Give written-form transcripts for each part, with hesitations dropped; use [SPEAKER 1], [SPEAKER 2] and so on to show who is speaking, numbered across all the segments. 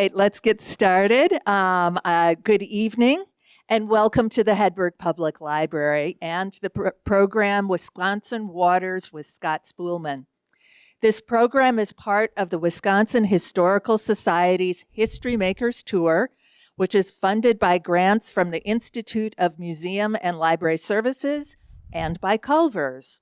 [SPEAKER 1] right, let's get started. Good evening and welcome to the Hedberg Public Library and the program Wisconsin Waters with Scott Spoolman. This program is part of the Wisconsin Historical Society's History Makers Tour, which is funded by grants from the Institute of Museum and Library Services and by Culver's.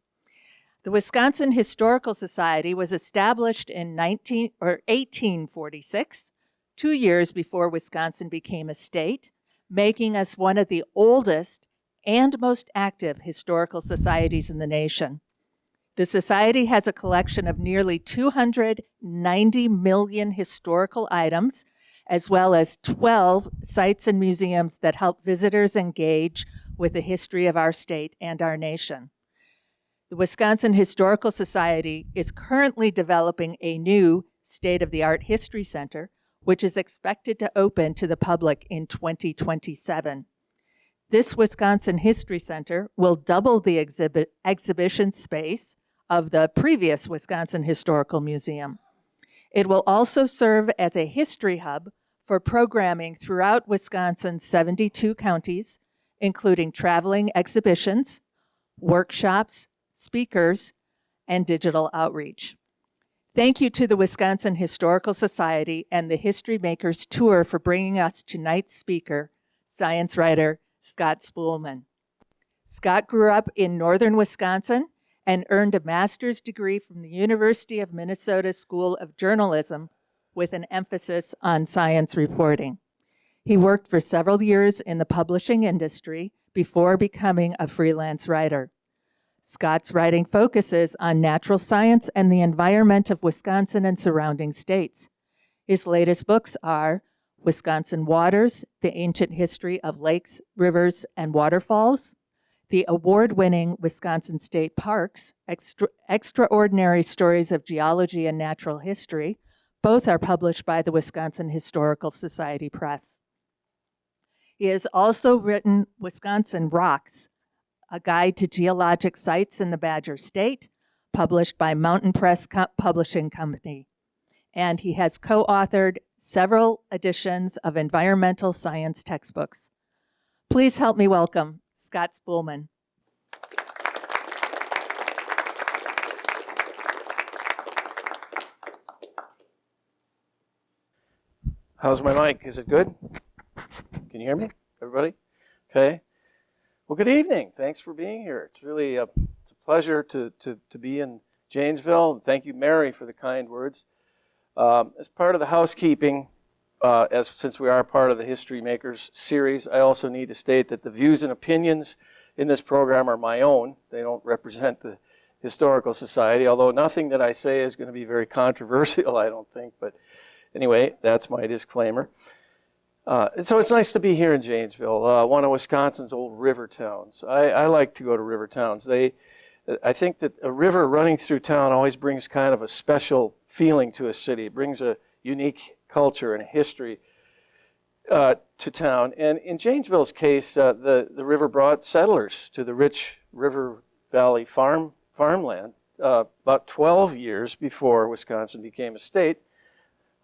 [SPEAKER 1] The Wisconsin Historical Society was established in 1846, 2 years before Wisconsin became a state, making us one of the oldest and most active historical societies in the nation. The Society has a collection of nearly 290 million historical items, as well as 12 sites and museums that help visitors engage with the history of our state and our nation. The Wisconsin Historical Society is currently developing a new state-of-the-art history center, which is expected to open to the public in 2027. This Wisconsin History Center will double the exhibition space of the previous Wisconsin Historical Museum. It will also serve as a history hub for programming throughout Wisconsin's 72 counties, including traveling exhibitions, workshops, speakers, and digital outreach. Thank you to the Wisconsin Historical Society and the History Makers Tour for bringing us tonight's speaker, science writer Scott Spoolman. Scott grew up in northern Wisconsin and earned a master's degree from the University of Minnesota School of Journalism with an emphasis on science reporting. He worked for several years in the publishing industry before becoming a freelance writer. Scott's writing focuses on natural science and the environment of Wisconsin and surrounding states. His latest books are Wisconsin Waters, The Ancient History of Lakes, Rivers, and Waterfalls, the award-winning Wisconsin State Parks, Extraordinary Stories of Geology and Natural History. Both are published by the Wisconsin Historical Society Press. He has also written Wisconsin Rocks, a guide to geologic sites in the Badger State, published by Mountain Press Publishing Company. And he has co-authored several editions of environmental science textbooks. Please help me welcome Scott Spoolman.
[SPEAKER 2] How's my mic? Is it good? Can you hear me, everybody? Okay. Well, good evening. Thanks for being here. It's really it's a pleasure to be in Janesville. And thank you, Mary, for the kind words. As part of the housekeeping, since we are part of the History Makers series, I also need to state that the views and opinions in this program are my own. They don't represent the Historical Society, although nothing that I say is going to be very controversial, I don't think. But anyway, that's my disclaimer. So it's nice to be here in Janesville, one of Wisconsin's old river towns. I like to go to river towns. I think that a river running through town always brings kind of a special feeling to a city. It brings a unique culture and a history to town. And in Janesville's case, the river brought settlers to the rich River Valley farmland about 12 years before Wisconsin became a state.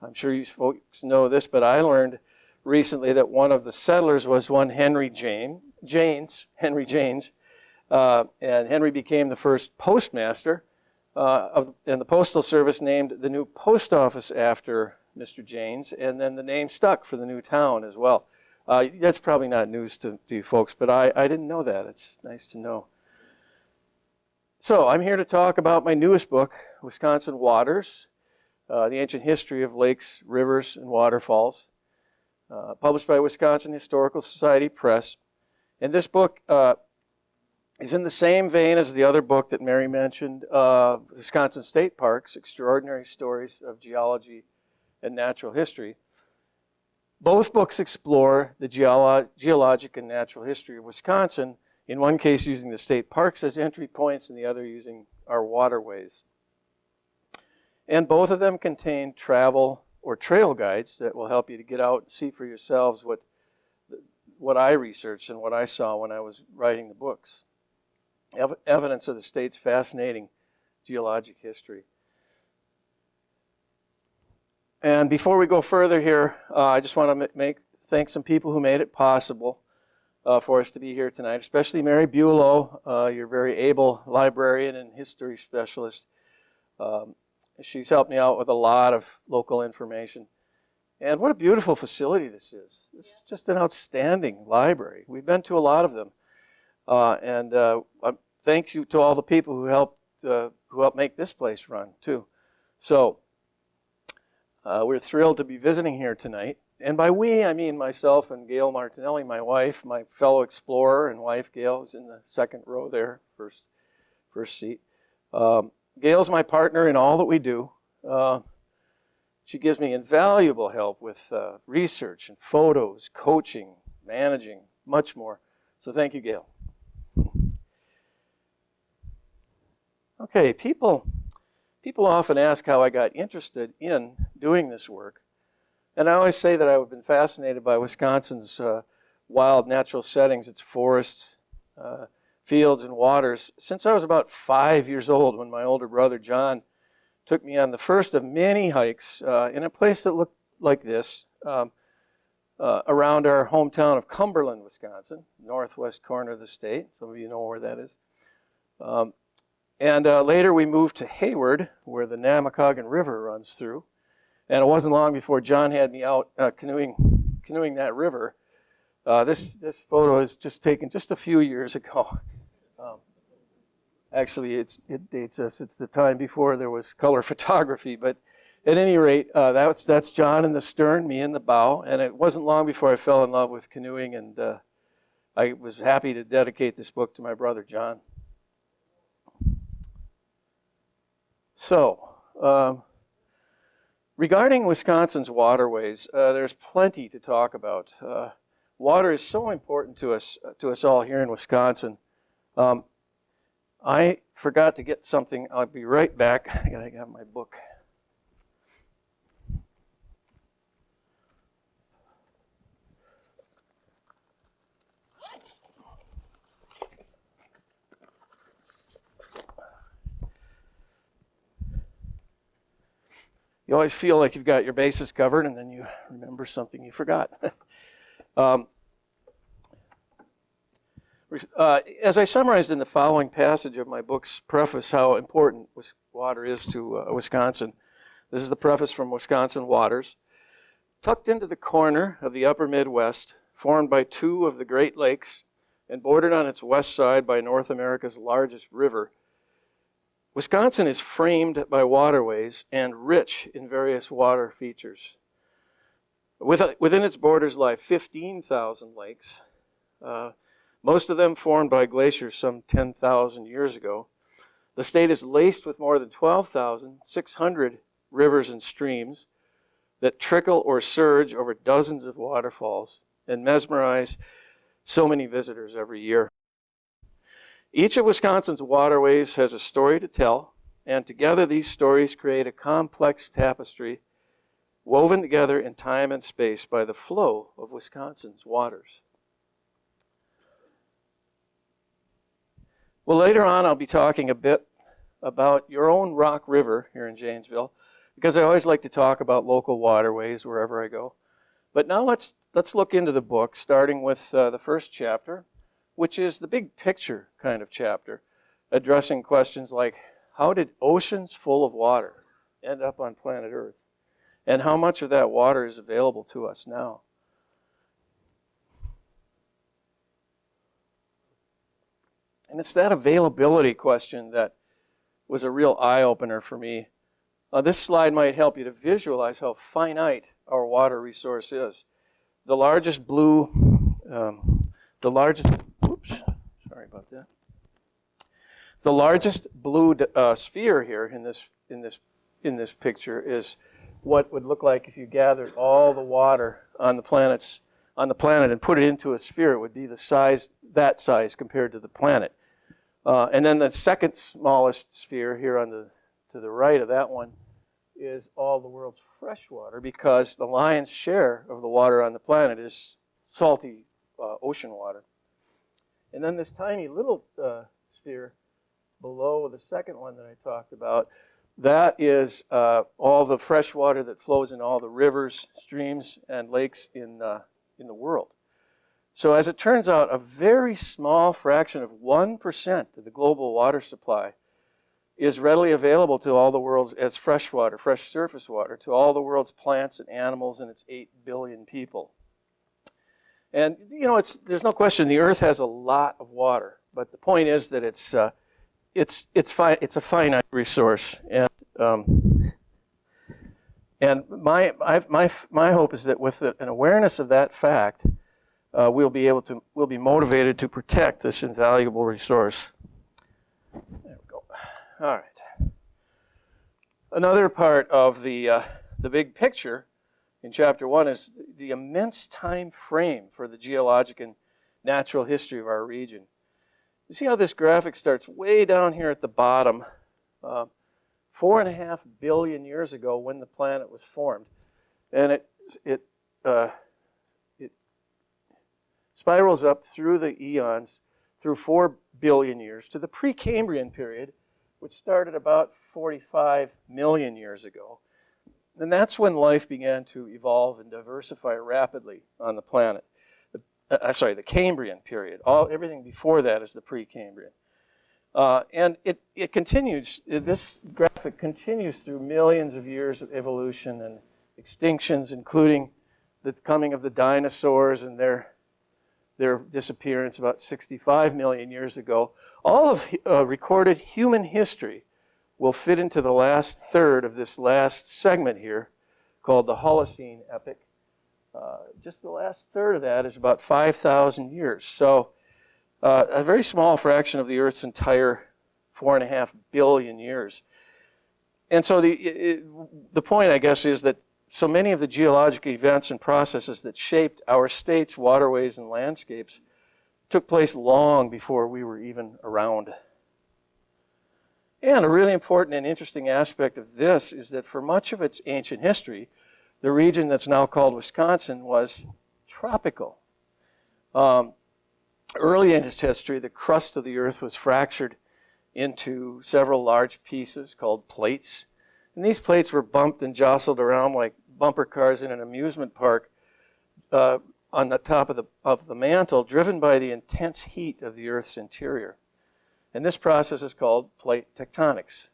[SPEAKER 2] I'm sure you folks know this, but I learned recently that one of the settlers was one Henry Janes, and Henry became the first postmaster, and the Postal Service named the new post office after Mr. Janes, and then the name stuck for the new town as well. That's probably not news to you folks, but I didn't know that. It's nice to know. So I'm here to talk about my newest book, Wisconsin Waters, The Ancient History of Lakes, Rivers, and Waterfalls. Published by Wisconsin Historical Society Press. And this book is in the same vein as the other book that Mary mentioned, Wisconsin State Parks, Extraordinary Stories of Geology and Natural History. Both books explore the geologic and natural history of Wisconsin, in one case using the state parks as entry points, and the other using our waterways. And both of them contain travel or trail guides that will help you to get out and see for yourselves what I researched and what I saw when I was writing the books. Evidence of the state's fascinating geologic history. And before we go further here, I just want to thank some people who made it possible for us to be here tonight, especially Mary Bulow, your very able librarian and history specialist. She's helped me out with a lot of local information. And what a beautiful facility this is. This is just an outstanding library. We've been to a lot of them. Thank you to all the people who helped make this place run, too. So, we're thrilled to be visiting here tonight. And by we, I mean myself and Gail Martinelli, my wife, my fellow explorer and wife, Gail, is in the second row there, first seat. Gail's my partner in all that we do. She gives me invaluable help with research and photos, coaching, managing, much more. So thank you, Gail. Okay, people often ask how I got interested in doing this work. And I always say that I've been fascinated by Wisconsin's wild natural settings, its forests, fields, and waters since I was about 5 years old, when my older brother John took me on the first of many hikes in a place that looked like this around our hometown of Cumberland, Wisconsin, northwest corner of the state. Some of you know where that is. Later we moved to Hayward, where the Namakagon River runs through. And it wasn't long before John had me out canoeing that river. This photo is just taken just a few years ago. Actually, it dates us. It's the time before there was color photography. But at any rate, that's John in the stern, me in the bow. And it wasn't long before I fell in love with canoeing, and I was happy to dedicate this book to my brother John. So, regarding Wisconsin's waterways, there's plenty to talk about. Water is so important to us all here in Wisconsin. I forgot to get something. I'll be right back. I gotta have my book. You always feel like you've got your bases covered, and then you remember something you forgot. As I summarized in the following passage of my book's preface how important water is to Wisconsin, this is the preface from Wisconsin Waters. Tucked into the corner of the upper Midwest, formed by two of the Great Lakes, and bordered on its west side by North America's largest river, Wisconsin is framed by waterways and rich in various water features. Within its borders lie 15,000 lakes, most of them formed by glaciers some 10,000 years ago. The state is laced with more than 12,600 rivers and streams that trickle or surge over dozens of waterfalls and mesmerize so many visitors every year. Each of Wisconsin's waterways has a story to tell, and together these stories create a complex tapestry woven together in time and space by the flow of Wisconsin's waters. Well, later on I'll be talking a bit about your own Rock River here in Janesville, because I always like to talk about local waterways wherever I go. But now let's look into the book, starting with the first chapter, which is the big picture kind of chapter, addressing questions like, how did oceans full of water end up on planet Earth? And how much of that water is available to us now? And it's that availability question that was a real eye-opener for me. This slide might help you to visualize how finite our water resource is. The largest blue sphere here in this picture is what would look like if you gathered all the water on the planet and put it into a sphere. It would be that size compared to the planet. And then the second smallest sphere here to the right of that one is all the world's fresh water, because the lion's share of the water on the planet is salty ocean water. And then this tiny little sphere below the second one that I talked about That is all the fresh water that flows in all the rivers, streams, and lakes in the world. So as it turns out, a very small fraction of 1% of the global water supply is readily available to all the world's, as fresh water, fresh surface water, to all the world's plants and animals and its 8 billion people. And, you know, there's no question the Earth has a lot of water, but the point is that it's a finite resource. And my hope is that with an awareness of that fact, we'll be motivated to protect this invaluable resource. There we go. All right. Another part of the big picture in Chapter 1 is the immense time frame for the geologic and natural history of our region. You see how this graphic starts way down here at the bottom, 4.5 billion years ago when the planet was formed. And it spirals up through the eons, through 4 billion years, to the Precambrian period, which started about 45 million years ago. And that's when life began to evolve and diversify rapidly on the planet. The Cambrian period. Everything before that is the Precambrian. And it continues, this graphic continues through millions of years of evolution and extinctions, including the coming of the dinosaurs and their disappearance about 65 million years ago. All of recorded human history will fit into the last third of this last segment here, called the Holocene epoch. Just the last third of that is about 5,000 years. So a very small fraction of the Earth's entire 4.5 billion years. And so the point, I guess, is that so many of the geologic events and processes that shaped our states, waterways, and landscapes took place long before we were even around. And a really important and interesting aspect of this is that for much of its ancient history, the region that's now called Wisconsin was tropical. Early in its history, the crust of the Earth was fractured into several large pieces called plates. And these plates were bumped and jostled around like bumper cars in an amusement park on the top of the mantle, driven by the intense heat of the Earth's interior. And this process is called plate tectonics.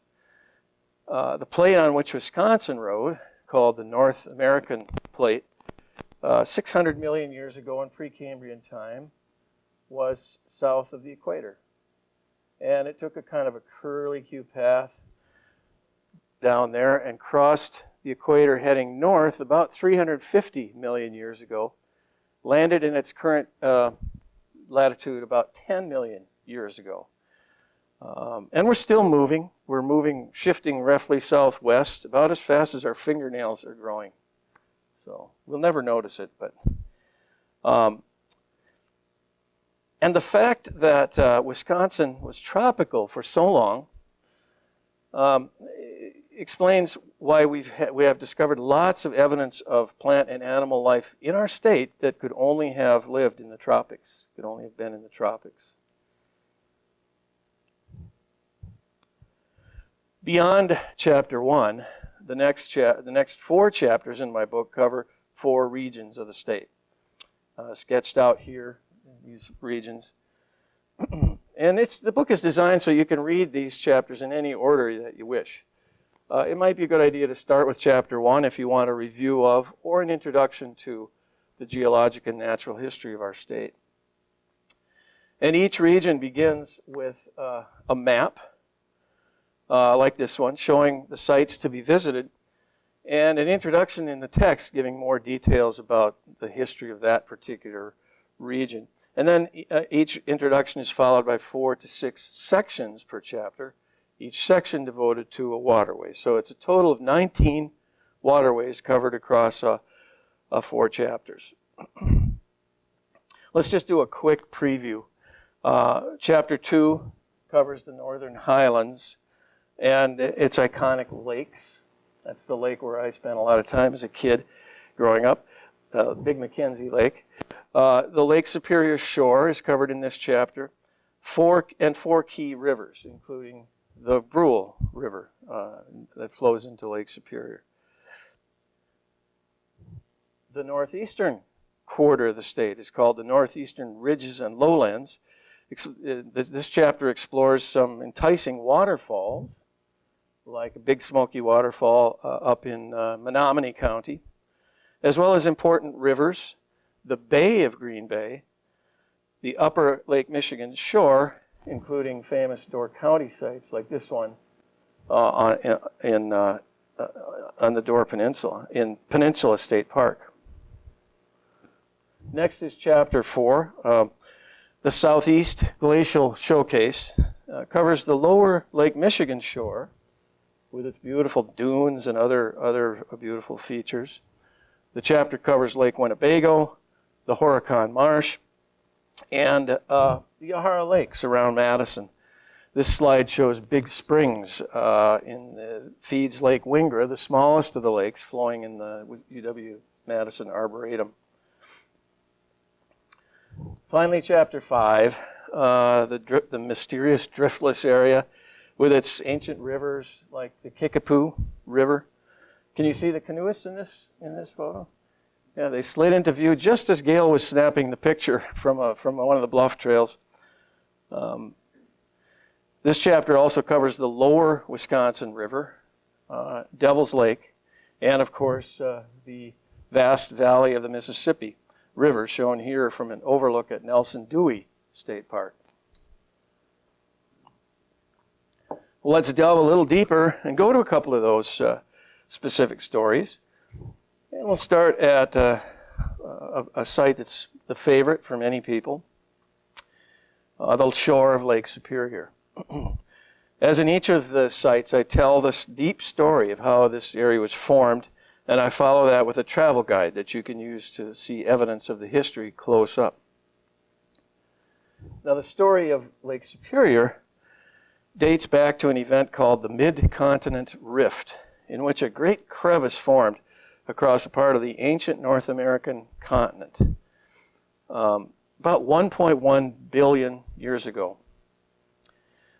[SPEAKER 2] The plate on which Wisconsin rode, called the North American plate, 600 million years ago in Precambrian time, was south of the equator. And it took a kind of a curlicue path down there and crossed the equator heading north about 350 million years ago, landed in its current latitude about 10 million years ago. And we're still moving. We're moving, shifting roughly southwest, about as fast as our fingernails are growing. So we'll never notice it, but... and the fact that Wisconsin was tropical for so long explains why we have discovered lots of evidence of plant and animal life in our state that could only have lived in the tropics, could only have been in the tropics. Beyond chapter 1, the next 4 chapters in my book cover 4 regions of the state, sketched out here in these regions. And the book is designed so you can read these chapters in any order that you wish. It might be a good idea to start with chapter 1 if you want a review of or an introduction to the geologic and natural history of our state. And each region begins with a map, like this one, showing the sites to be visited, and an introduction in the text giving more details about the history of that particular region. And then each introduction is followed by 4 to 6 sections per chapter, each section devoted to a waterway. So it's a total of 19 waterways covered across 4 chapters. Let's just do a quick preview. Chapter 2 covers the Northern Highlands and its iconic lakes. That's the lake where I spent a lot of time as a kid growing up, Big Mackenzie Lake. The Lake Superior shore is covered in this chapter. 4 key rivers, including the Brule River that flows into Lake Superior. The northeastern quarter of the state is called the Northeastern Ridges and Lowlands. This chapter explores some enticing waterfalls, like a Big Smoky waterfall up in Menominee County, as well as important rivers, the Bay of Green Bay, the upper Lake Michigan shore, including famous Door County sites like this one on the Door Peninsula, in Peninsula State Park. Next is Chapter 4. The Southeast Glacial Showcase covers the lower Lake Michigan shore with its beautiful dunes and other beautiful features. The chapter covers Lake Winnebago, the Horicon Marsh, and the Yahara Lakes around Madison. This slide shows Big Springs feeds Lake Wingra, the smallest of the lakes flowing in the UW-Madison Arboretum. Finally, Chapter 5, the mysterious driftless area with its ancient rivers like the Kickapoo River. Can you see the canoeists in this photo? Yeah, they slid into view just as Gail was snapping the picture from one of the bluff trails. This chapter also covers the lower Wisconsin River, Devil's Lake, and of course the vast valley of the Mississippi River, shown here from an overlook at Nelson Dewey State Park. Well, let's delve a little deeper and go to a couple of those specific stories. And we'll start at a site that's the favorite for many people, the shore of Lake Superior. As in each of the sites, I tell this deep story of how this area was formed, and I follow that with a travel guide that you can use to see evidence of the history close up. Now, the story of Lake Superior dates back to an event called the Mid-Continent Rift, in which a great crevice formed across a part of the ancient North American continent about 1.1 billion years ago.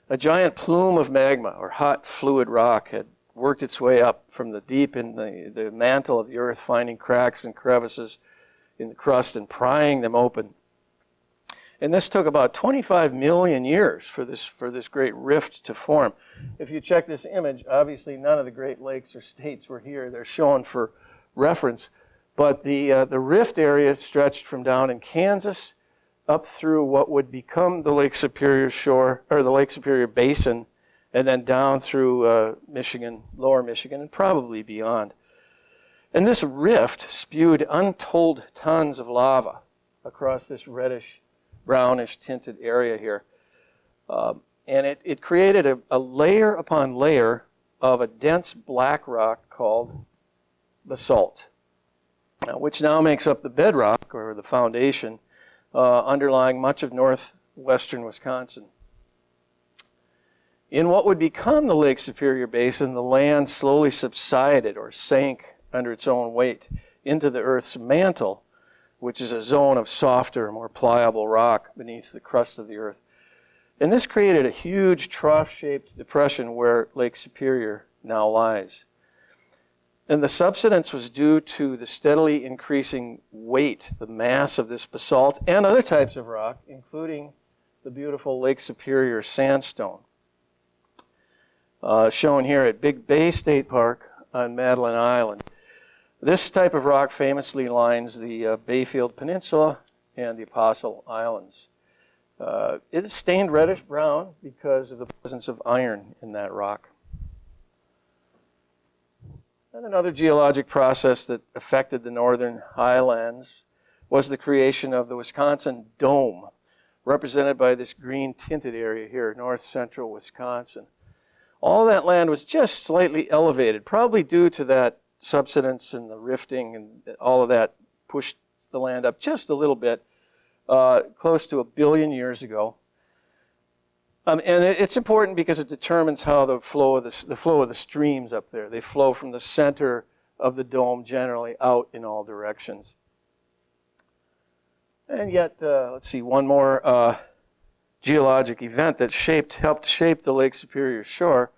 [SPEAKER 2] A giant plume of magma, or hot fluid rock, had worked its way up from the deep in the mantle of the earth, finding cracks and crevices in the crust and prying them open. And this took about 25 million years for this great rift to form. If you check this image, obviously none of the Great Lakes or states were here. They're shown for reference. But the rift area stretched from down in Kansas up through what would become the Lake Superior shore, or the Lake Superior Basin, and then down through Michigan, lower Michigan, and probably beyond. And this rift spewed untold tons of lava across this reddish, brownish tinted area here. And it created a layer upon layer of a dense black rock called basalt, which now makes up the bedrock, or the foundation, underlying much of northwestern Wisconsin. In what would become the Lake Superior Basin, the land slowly subsided or sank under its own weight into the Earth's mantle, which is a zone of softer, more pliable rock beneath the crust of the Earth. And this created a huge trough-shaped depression where Lake Superior now lies. And the subsidence was due to the steadily increasing weight, the mass of this basalt and other types of rock, including the beautiful Lake Superior sandstone. Shown here at Big Bay State Park on Madeline Island. This type of rock famously lines the Bayfield Peninsula and the Apostle Islands. It is stained reddish-brown because of the presence of iron in that rock. And another geologic process that affected the northern highlands was the creation of the Wisconsin Dome, represented by this green-tinted area here, north-central Wisconsin. All that land was just slightly elevated, probably due to that subsidence and the rifting and all of that pushed the land up just a little bit, close to 1 billion years ago. And it's important because it determines how the flow of the streams up there. They flow from the center of the dome generally out in all directions. And yet, let's see, one more geologic event that helped shape the Lake Superior shore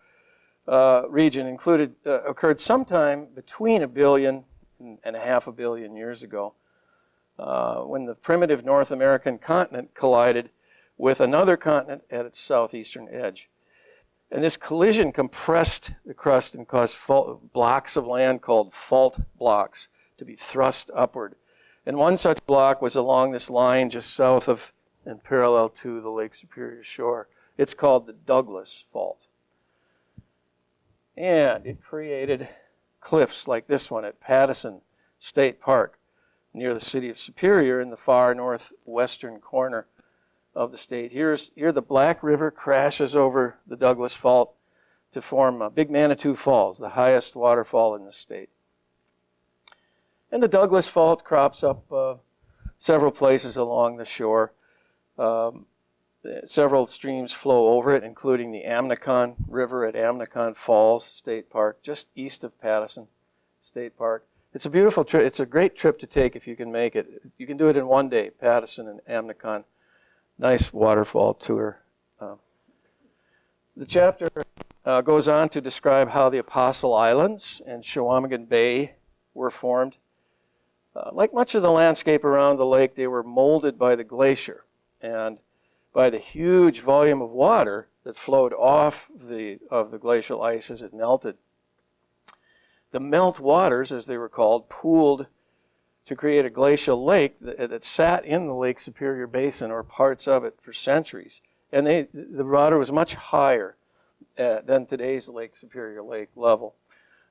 [SPEAKER 2] region occurred sometime between 1 billion and 500 million years ago, when the primitive North American continent collided with another continent at its southeastern edge. And this collision compressed the crust and caused blocks of land called fault blocks to be thrust upward. And one such block was along this line just south of and parallel to the Lake Superior shore. It's called the Douglas Fault. And it created cliffs like this one at Pattison State Park near the city of Superior in the far northwestern corner of the state. Here the Black River crashes over the Douglas Fault to form Big Manitou Falls, the highest waterfall in the state. And the Douglas Fault crops up several places along the shore. Several streams flow over it, including the Amnicon River at Amnicon Falls State Park, just east of Pattison State Park. It's a beautiful trip. It's a great trip to take if you can make it. You can do it in one day, Pattison and Amnicon. Nice waterfall tour. The chapter goes on to describe how the Apostle Islands and Chequamegon Bay were formed. Like much of the landscape around the lake, they were molded by the glacier and by the huge volume of water that flowed off of the glacial ice as it melted. The melt waters, as they were called, pooled to create a glacial lake that sat in the Lake Superior Basin or parts of it for centuries. And the water was much higher than today's Lake Superior Lake level.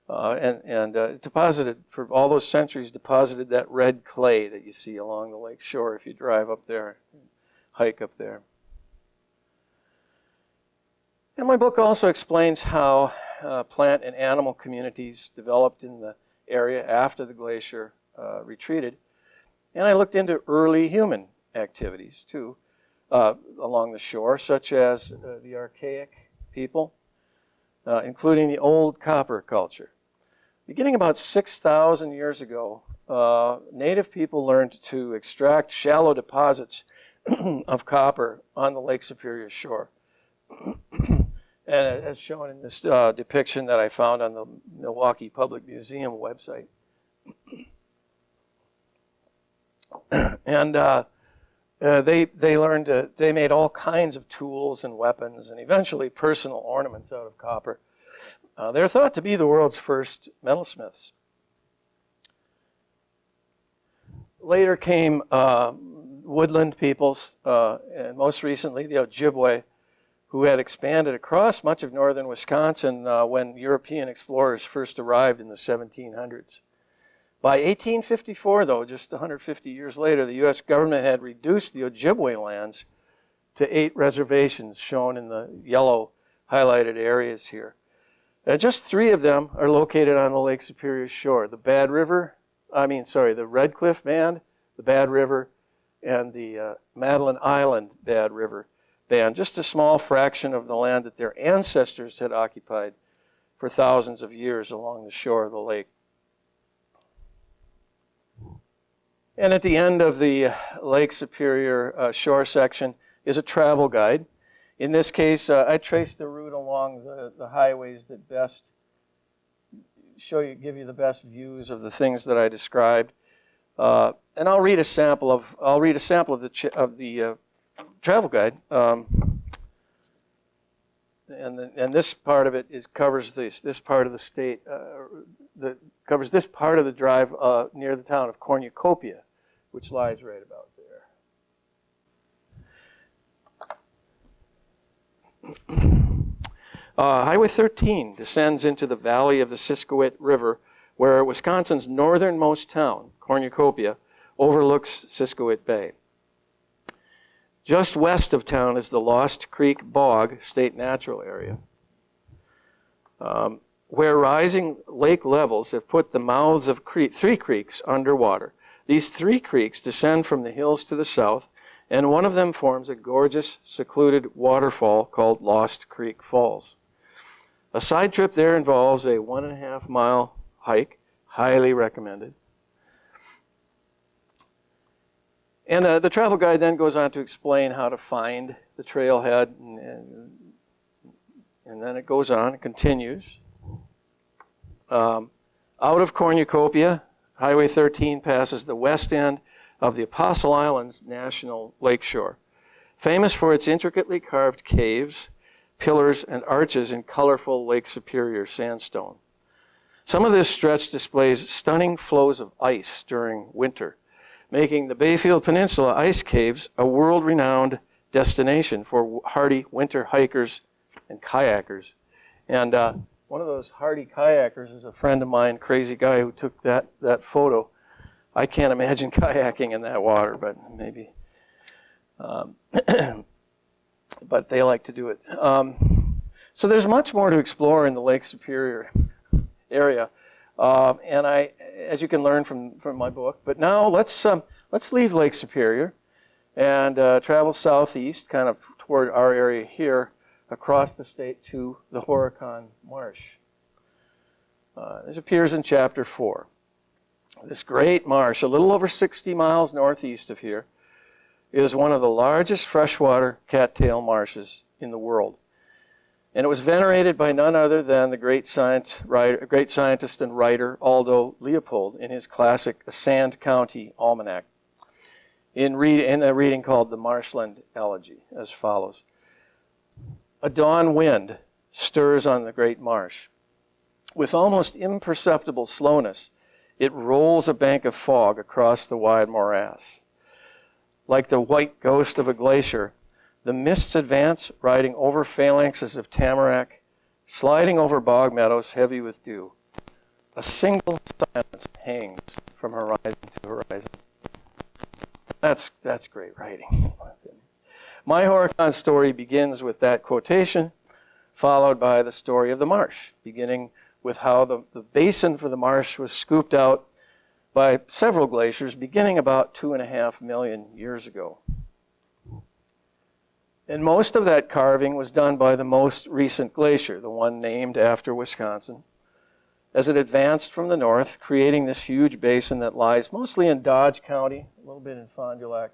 [SPEAKER 2] Deposited, for all those centuries, deposited that red clay that you see along the lake shore if you drive up there, hike up there. And my book also explains how plant and animal communities developed in the area after the glacier retreated. And I looked into early human activities, too, along the shore, such as the archaic people, including the old copper culture. Beginning about 6,000 years ago, native people learned to extract shallow deposits of copper on the Lake Superior shore. And as shown in this depiction that I found on the Milwaukee Public Museum website. And they learned, they made all kinds of tools and weapons and eventually personal ornaments out of copper. They're thought to be the world's first metalsmiths. Later came woodland peoples, and most recently the Ojibwe, who had expanded across much of northern Wisconsin when European explorers first arrived in the 1700s. By 1854, though, just 150 years later, the U.S. government had reduced the Ojibwe lands to 8 reservations, shown in the yellow highlighted areas here. Just 3 of them are located on the Lake Superior shore. The Red Cliff Band, the Bad River, and the Madeline Island Bad River Band. Just a small fraction of the land that their ancestors had occupied for thousands of years along the shore of the lake. And at the end of the Lake Superior shore section is a travel guide. In this case, I traced the route along the highways that best give you the best views of the things that I described. And I'll read a sample of the travel guide. And this part of it covers this part of the state. Covers this part of the drive near the town of Cornucopia, which lies right about there. Highway 13 descends into the valley of the Siskiwit River, where Wisconsin's northernmost town, Cornucopia, overlooks Siskiwit Bay. Just west of town is the Lost Creek Bog State Natural Area, where rising lake levels have put the mouths of 3 creeks underwater. These 3 creeks descend from the hills to the south, and one of them forms a gorgeous, secluded waterfall called Lost Creek Falls. A side trip there involves a And the travel guide then goes on to explain how to find the trailhead, and then it goes on, it continues. Out of Cornucopia, Highway 13 passes the west end of the Apostle Islands National Lakeshore, famous for its intricately carved caves, pillars, and arches in colorful Lake Superior sandstone. Some of this stretch displays stunning flows of ice during winter, making the Bayfield Peninsula ice caves a world-renowned destination for hardy winter hikers and kayakers. And one of those hardy kayakers is a friend of mine, crazy guy who took that photo. I can't imagine kayaking in that water, but maybe. But they like to do it. So there's much more to explore in the Lake Superior area, and as you can learn from my book. But now let's leave Lake Superior and travel southeast, kind of toward our area here, across the state to the Horicon Marsh. This appears in Chapter 4. This great marsh, a little over 60 miles northeast of here, is one of the largest freshwater cattail marshes in the world. And it was venerated by none other than the great scientist and writer Aldo Leopold in his classic Sand County Almanac, in a reading called The Marshland Elegy, as follows. A dawn wind stirs on the great marsh. With almost imperceptible slowness, it rolls a bank of fog across the wide morass. Like the white ghost of a glacier, the mists advance, riding over phalanxes of tamarack, sliding over bog meadows heavy with dew. A single silence hangs from horizon to horizon. That's great writing. My Horicon story begins with that quotation, followed by the story of the marsh, beginning with how the basin for the marsh was scooped out by several glaciers beginning about 2.5 million years ago. And most of that carving was done by the most recent glacier, the one named after Wisconsin, as it advanced from the north, creating this huge basin that lies mostly in Dodge County, a little bit in Fond du Lac.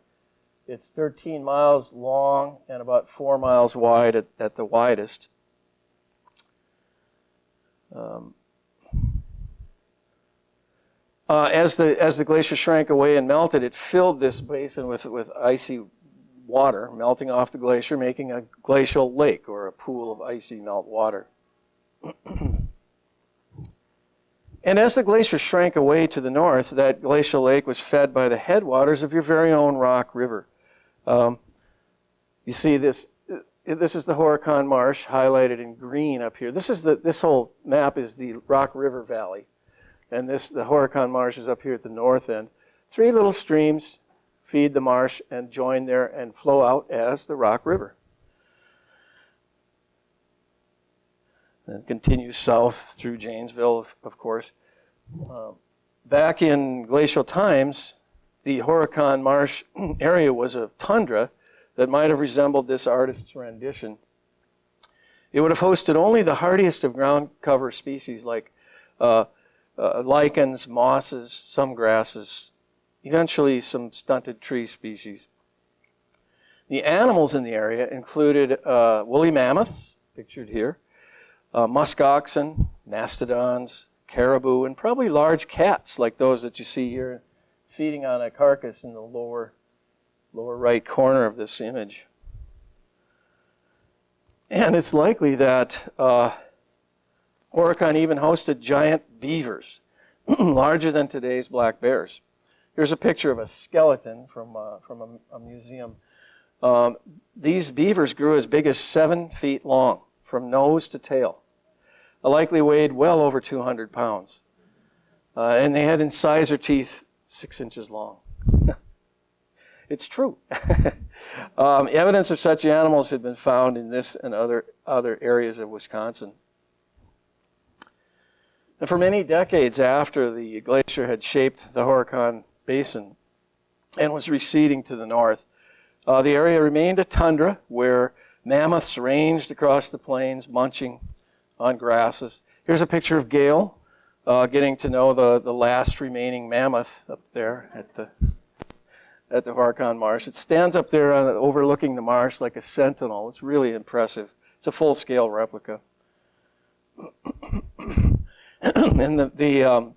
[SPEAKER 2] It's 13 miles long and about 4 miles wide at the widest. As the glacier shrank away and melted, it filled this basin with icy water melting off the glacier, making a glacial lake or a pool of icy melt water. And as the glacier shrank away to the north, that glacial lake was fed by the headwaters of your very own Rock River. You see this is the Horicon Marsh highlighted in green up here. This whole map is the Rock River Valley. And the Horicon Marsh is up here at the north end. 3 little streams feed the marsh and join there and flow out as the Rock River. And it continues south through Janesville, of course. Back in glacial times, the Horicon Marsh area was a tundra that might have resembled this artist's rendition. It would have hosted only the hardiest of ground cover species like lichens, mosses, some grasses, eventually some stunted tree species. The animals in the area included woolly mammoths, pictured here, musk oxen, mastodons, caribou, and probably large cats like those that you see here feeding on a carcass in the lower right corner of this image. And it's likely that Horicon even hosted giant beavers, larger than today's black bears. Here's a picture of a skeleton from a museum. These beavers grew as big as 7 feet long, from nose to tail. Likely weighed well over 200 pounds. And they had incisor teeth 6 inches long. It's true. Evidence of such animals had been found in this and other areas of Wisconsin. And for many decades after the glacier had shaped the Horicon Basin and was receding to the north, the area remained a tundra where mammoths ranged across the plains, munching on grasses. Here's a picture of Gail getting to know the last remaining mammoth up there at at the Horicon Marsh. It stands up there overlooking the marsh like a sentinel. It's really impressive. It's a full-scale replica. And the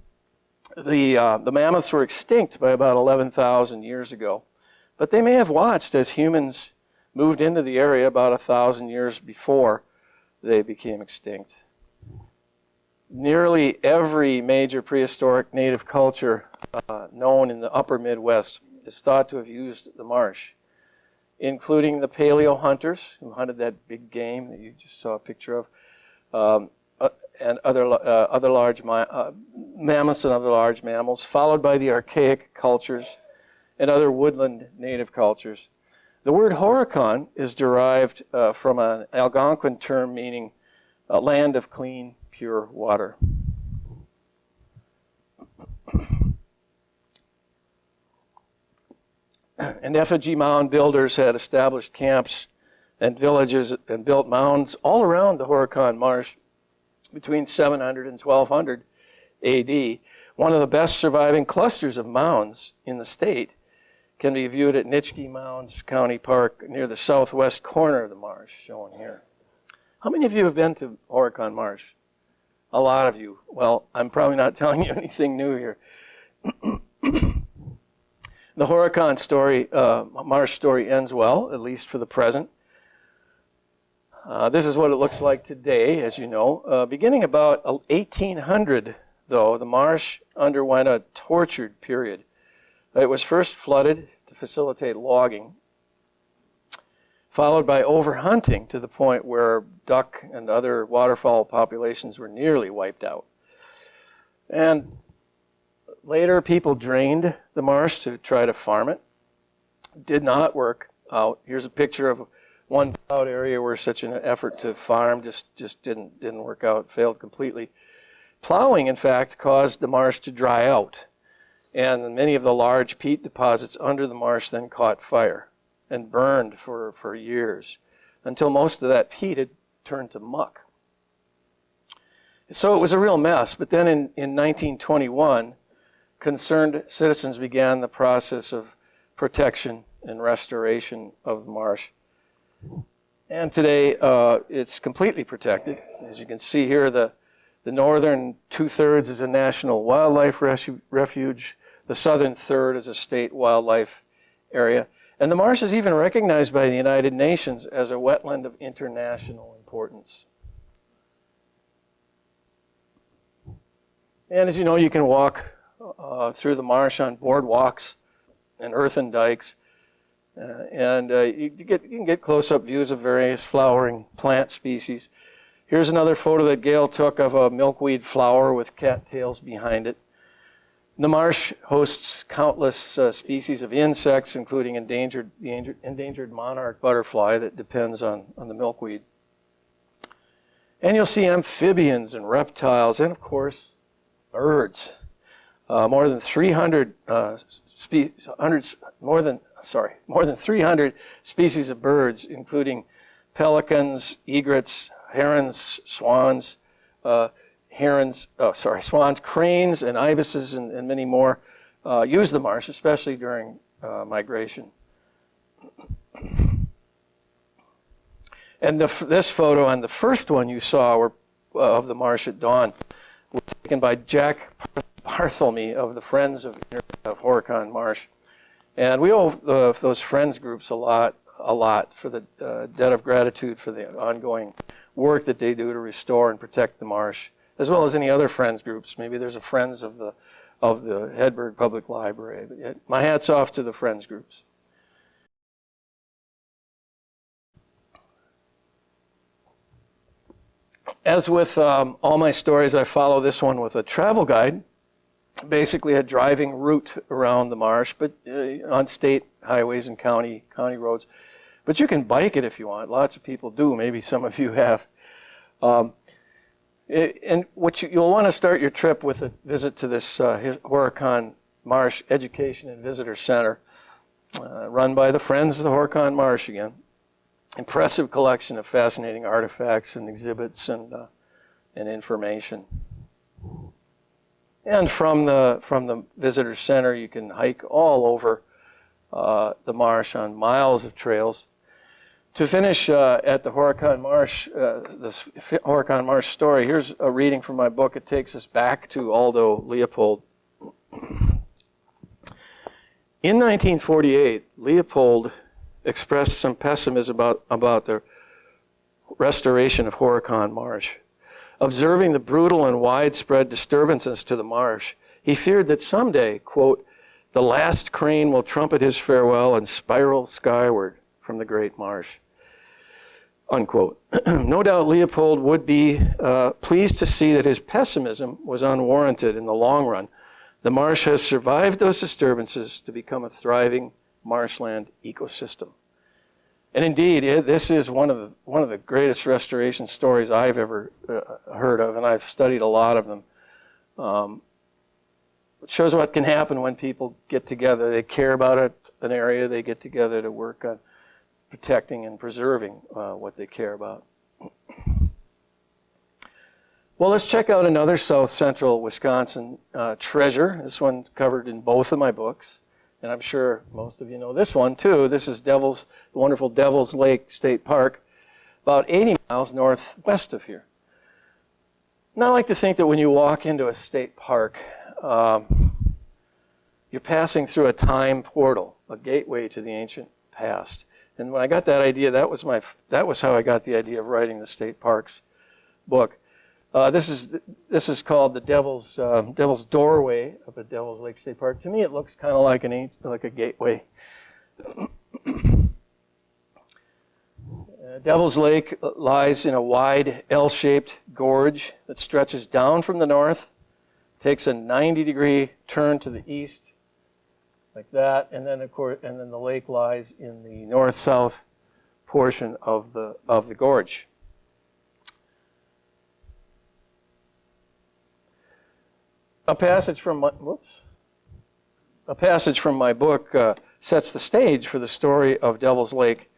[SPEAKER 2] mammoths were extinct by about 11,000 years ago. But they may have watched as humans moved into the area about 1,000 years before they became extinct. Nearly every major prehistoric native culture known in the upper Midwest is thought to have used the marsh, including the paleo hunters who hunted that big game that you just saw a picture of, and other large mammoths and other large mammals, followed by the archaic cultures and other woodland native cultures. The word Horicon is derived from an Algonquin term meaning a land of clean, pure water. And effigy mound builders had established camps and villages and built mounds all around the Horicon Marsh between 700 and 1200 AD. One of the best surviving clusters of mounds in the state can be viewed at Nitschke Mounds County Park near the southwest corner of the marsh, shown here. How many of you have been to Horicon Marsh? A lot of you. Well, I'm probably not telling you anything new here. The Horicon story, marsh story ends well, at least for the present. This is what it looks like today, as you know. Beginning about 1800, though, the marsh underwent a tortured period. It was first flooded to facilitate logging, followed by overhunting to the point where duck and other waterfowl populations were nearly wiped out. And later, people drained the marsh to try to farm it. Did not work out. Here's a picture of one plowed area where such an effort to farm just didn't work out, failed completely. Plowing, in fact, caused the marsh to dry out. And many of the large peat deposits under the marsh then caught fire and burned for years until most of that peat had turned to muck. So it was a real mess. But then in 1921, concerned citizens began the process of protection and restoration of the marsh. And today it's completely protected. As you can see here, the northern 2/3 is a national wildlife refuge. The southern third is a state wildlife area. And the marsh is even recognized by the United Nations as a wetland of international importance. And as you know, you can walk through the marsh on boardwalks and earthen dikes. You can get close-up views of various flowering plant species. Here's another photo that Gail took of a milkweed flower with cattails behind it. The marsh hosts countless species of insects, including the endangered monarch butterfly that depends on the milkweed. And you'll see amphibians and reptiles, and of course, birds. More than 300 species of birds, including pelicans, egrets, herons, swans, swans, cranes, and ibises, and many more use the marsh, especially during migration. And this photo and the first one you saw of the marsh at dawn was taken by Jack Barthelme of the Friends of Horicon Marsh. And we owe those Friends groups a lot for the debt of gratitude for the ongoing work that they do to restore and protect the marsh, as well as any other Friends groups. Maybe there's a Friends of the Hedberg Public Library. But my hat's off to the Friends groups. As with all my stories, I follow this one with a travel guide, basically a driving route around the marsh, but on state highways and county roads. But you can bike it if you want. Lots of people do. Maybe some of you have. And you'll want to start your trip with a visit to this Horicon Marsh Education and Visitor Center, run by the Friends of the Horicon Marsh again. Impressive collection of fascinating artifacts and exhibits and information. And from the visitor center, you can hike all over the marsh on miles of trails. To finish at the Horicon Marsh, this Horicon Marsh story, here's a reading from my book. It takes us back to Aldo Leopold. In 1948, Leopold expressed some pessimism about the restoration of Horicon Marsh. Observing the brutal and widespread disturbances to the marsh, he feared that someday, quote, the last crane will trumpet his farewell and spiral skyward from the great marsh, unquote. No doubt Leopold would be pleased to see that his pessimism was unwarranted in the long run. The marsh has survived those disturbances to become a thriving marshland ecosystem. And indeed, this is one of the greatest restoration stories I've ever heard of, and I've studied a lot of them. It shows what can happen when people get together. They care about an area, they get together to work on protecting and preserving what they care about. Well, let's check out another South Central Wisconsin treasure. This one's covered in both of my books, and I'm sure most of you know this one too. This is the wonderful Devil's Lake State Park, about 80 miles northwest of here. Now, I like to think that when you walk into a state park, you're passing through a time portal, a gateway to the ancient past. And when I got that idea, that was how I got the idea of writing the state parks book. This is called the Devil's Doorway up at Devil's Lake State Park. To me, it looks kind of like a gateway. Devil's Lake lies in a wide L-shaped gorge that stretches down from the north, takes a 90-degree turn to the east, like that, and then the lake lies in the north-south portion of the gorge. A passage from my book sets the stage for the story of Devil's Lake.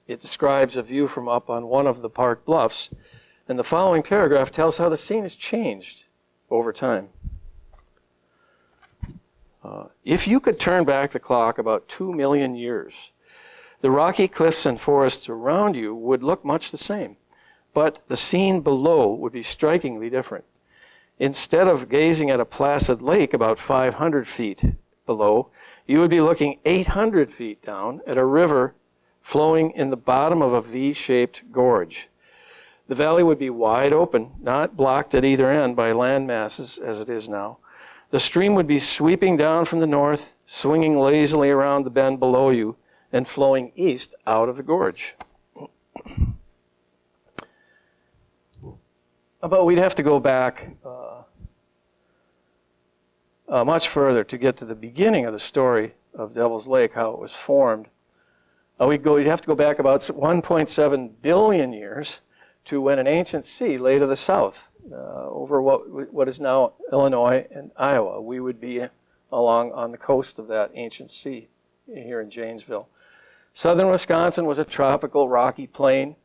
[SPEAKER 2] It describes a view from up on one of the park bluffs, and the following paragraph tells how the scene has changed over time. If you could turn back the clock about 2 million years, the rocky cliffs and forests around you would look much the same, but the scene below would be strikingly different. Instead of gazing at a placid lake about 500 feet below, you would be looking 800 feet down at a river flowing in the bottom of a V-shaped gorge. The valley would be wide open, not blocked at either end by land masses as it is now. The stream would be sweeping down from the north, swinging lazily around the bend below you, and flowing east out of the gorge. But we'd have to go back much further to get to the beginning of the story of Devil's Lake, how it was formed. We'd have to go back about 1.7 billion years to when an ancient sea lay to the south, over what is now Illinois and Iowa. We would be along on the coast of that ancient sea here in Janesville. Southern Wisconsin was a tropical rocky plain.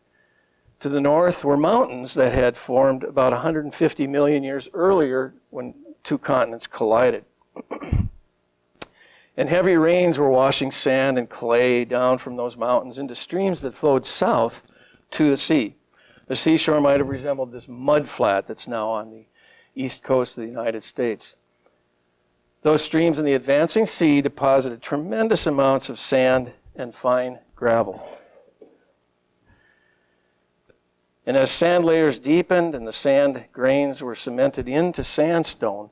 [SPEAKER 2] To the north were mountains that had formed about 150 million years earlier when two continents collided. And heavy rains were washing sand and clay down from those mountains into streams that flowed south to the sea. The seashore might have resembled this mud flat that's now on the east coast of the United States. Those streams in the advancing sea deposited tremendous amounts of sand and fine gravel. And as sand layers deepened and the sand grains were cemented into sandstone,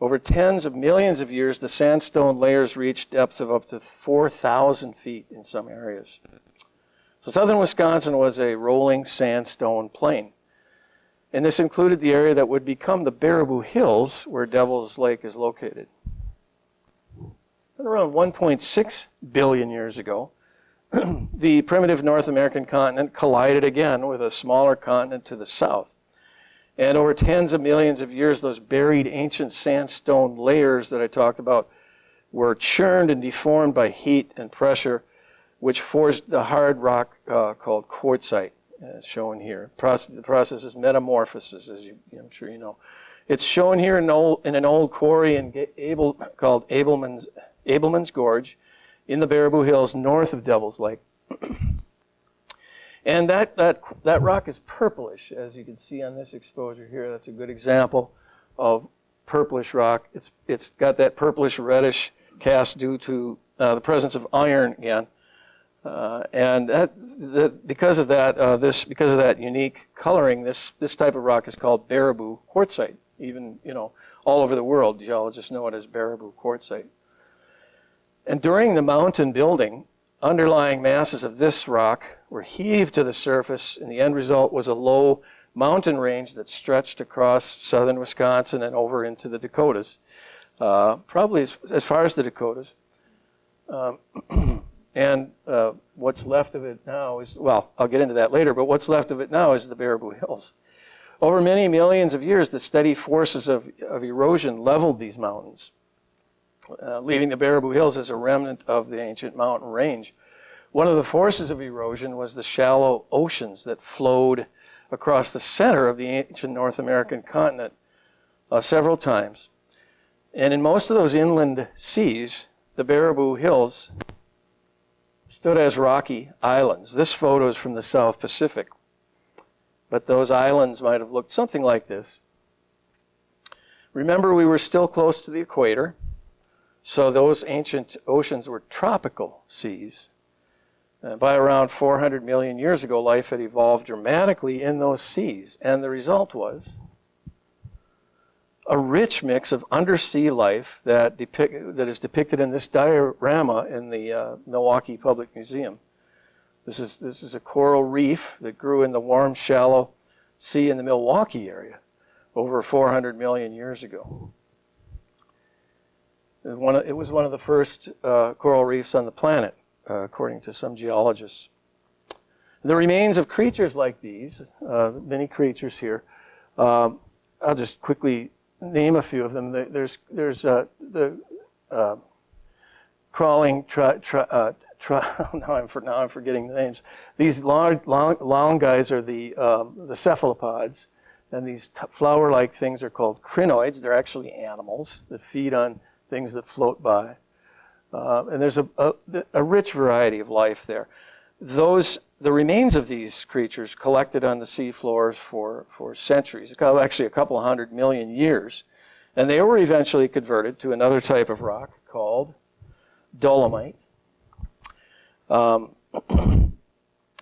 [SPEAKER 2] over tens of millions of years, the sandstone layers reached depths of up to 4,000 feet in some areas. So southern Wisconsin was a rolling sandstone plain. And this included the area that would become the Baraboo Hills, where Devil's Lake is located. And around 1.6 billion years ago, the primitive North American continent collided again with a smaller continent to the south. And over tens of millions of years, those buried ancient sandstone layers that I talked about were churned and deformed by heat and pressure, which forged the hard rock called quartzite, as shown here. The process is metamorphosis, as I'm sure you know. It's shown here in an old quarry called Abelman's Abelman's Gorge in the Baraboo Hills north of Devil's Lake. And that rock is purplish, as you can see on this exposure here. That's a good example of purplish rock. It's got that purplish reddish cast due to the presence of iron again. Because of that unique coloring, this type of rock is called Baraboo quartzite. Even, all over the world, geologists know it as Baraboo quartzite. And during the mountain building, underlying masses of this rock were heaved to the surface, and the end result was a low mountain range that stretched across southern Wisconsin and over into the Dakotas, probably as far as the Dakotas. And what's left of it now is, well, I'll get into that later, but what's left of it now is the Baraboo Hills. Over many millions of years, the steady forces of erosion leveled these mountains, leaving the Baraboo Hills as a remnant of the ancient mountain range. One of the forces of erosion was the shallow oceans that flowed across the center of the ancient North American continent several times. And in most of those inland seas, the Baraboo Hills stood as rocky islands. This photo is from the South Pacific, but those islands might have looked something like this. Remember, we were still close to the equator, so those ancient oceans were tropical seas. By around 400 million years ago, life had evolved dramatically in those seas, and the result was a rich mix of undersea life that is depicted in this diorama in the Milwaukee Public Museum. This is a coral reef that grew in the warm, shallow sea in the Milwaukee area over 400 million years ago. It was one of the first coral reefs on the planet, according to some geologists. The remains of creatures like these, many creatures here, I'll just quickly name a few of them. There's the crawling now I'm forgetting the names. These long guys are the cephalopods, and these flower-like things are called crinoids. They're actually animals that feed on things that float by. And there's a rich variety of life there. The remains of these creatures collected on the seafloors for centuries, actually a couple 100 million years, and they were eventually converted to another type of rock called dolomite.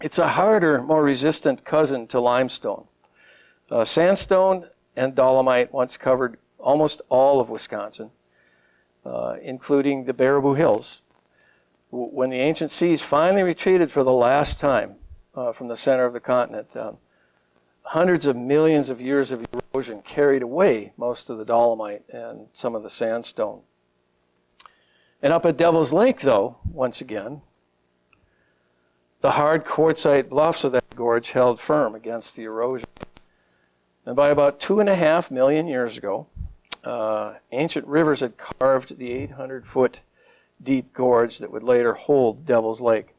[SPEAKER 2] It's a harder, more resistant cousin to limestone. Sandstone and dolomite once covered almost all of Wisconsin, including the Baraboo Hills. When the ancient seas finally retreated for the last time from the center of the continent, hundreds of millions of years of erosion carried away most of the dolomite and some of the sandstone. And up at Devil's Lake, though, once again, the hard quartzite bluffs of that gorge held firm against the erosion. And by about 2.5 million years ago, ancient rivers had carved the 800-foot deep gorge that would later hold Devil's Lake.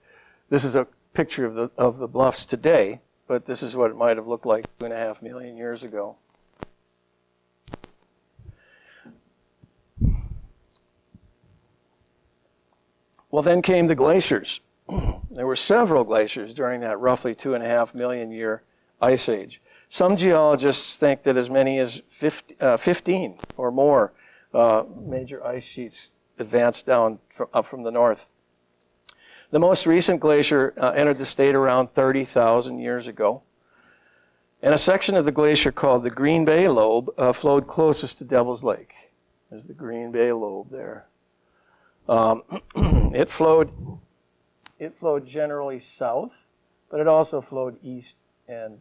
[SPEAKER 2] This is a picture of the bluffs today, but this is what it might have looked like 2.5 million years ago. Well, then came the glaciers. There were several glaciers during that roughly 2.5 million year ice age. Some geologists think that as many as 15 or more major ice sheets advanced down up from the north. The most recent glacier entered the state around 30,000 years ago. And a section of the glacier called the Green Bay Lobe flowed closest to Devil's Lake. There's the Green Bay Lobe there. It flowed generally south, but it also flowed east and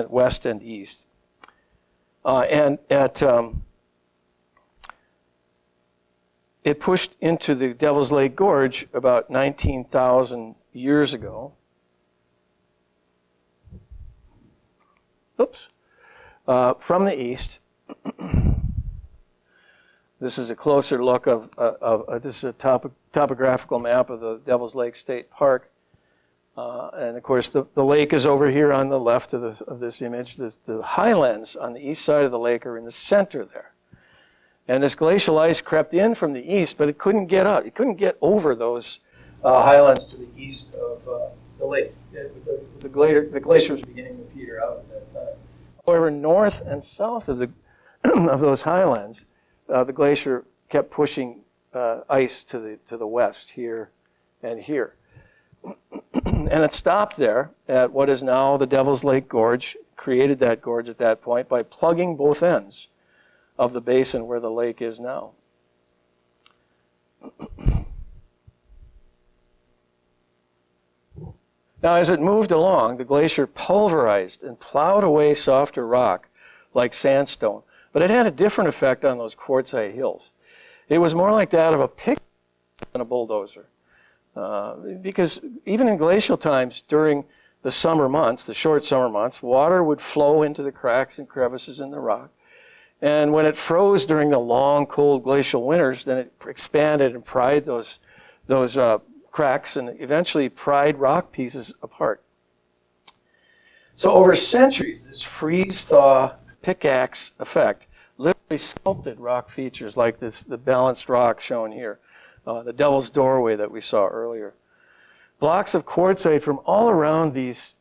[SPEAKER 2] west and east. It pushed into the Devil's Lake Gorge about 19,000 years ago. Oops. From the east. This is a closer look of this is a topographical map of the Devil's Lake State Park. And of course, the lake is over here on the left of this image. The highlands on the east side of the lake are in the center there. And this glacial ice crept in from the east, but it couldn't get out. It couldn't get over those highlands to the east of the lake. The glacier was beginning to peter out at that time. However, north and south of of those highlands, the glacier kept pushing ice to the west here and here. And it stopped there at what is now the Devil's Lake Gorge, created that gorge at that point by plugging both ends of the basin where the lake is now. Now, as it moved along, the glacier pulverized and plowed away softer rock like sandstone, but it had a different effect on those quartzite hills. It was more like that of a pick than a bulldozer. Because even in glacial times, during the summer months, the short summer months, water would flow into the cracks and crevices in the rock. And when it froze during the long, cold glacial winters, then it expanded and pried those cracks and eventually pried rock pieces apart. So over centuries, this freeze-thaw pickaxe effect literally sculpted rock features like the balanced rock shown here, the Devil's Doorway that we saw earlier. Blocks of quartzite from all around these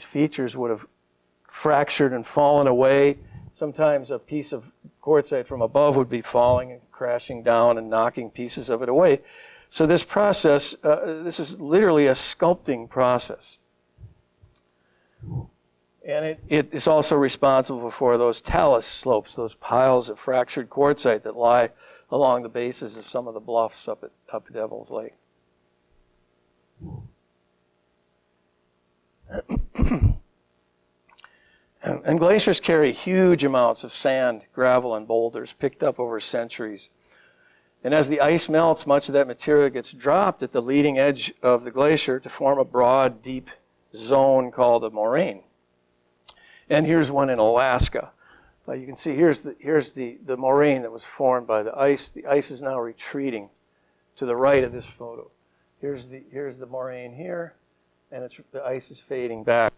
[SPEAKER 2] features would have fractured and fallen away. Sometimes a piece of quartzite from above would be falling and crashing down and knocking pieces of it away. So this process, this is literally a sculpting process. And it is also responsible for those talus slopes, those piles of fractured quartzite that lie along the bases of some of the bluffs up at Devil's Lake. And glaciers carry huge amounts of sand, gravel, and boulders picked up over centuries. And as the ice melts, much of that material gets dropped at the leading edge of the glacier to form a broad, deep zone called a moraine. And here's one in Alaska. You can see here's the moraine that was formed by the ice. The ice is now retreating to the right of this photo. Here's the moraine here, and the ice is fading back.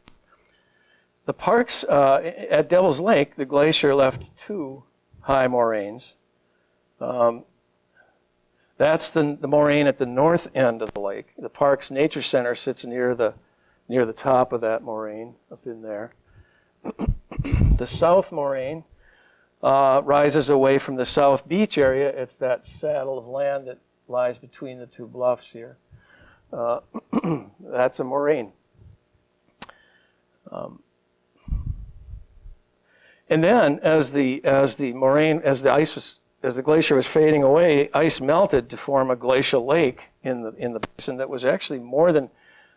[SPEAKER 2] The parks at Devil's Lake, the glacier left two high moraines. That's the moraine at the north end of the lake. The park's nature center sits near the top of that moraine up in there. The south moraine rises away from the south beach area. It's that saddle of land that lies between the two bluffs here. That's a moraine. And then, as the glacier was fading away, ice melted to form a glacial lake in the basin that was actually more than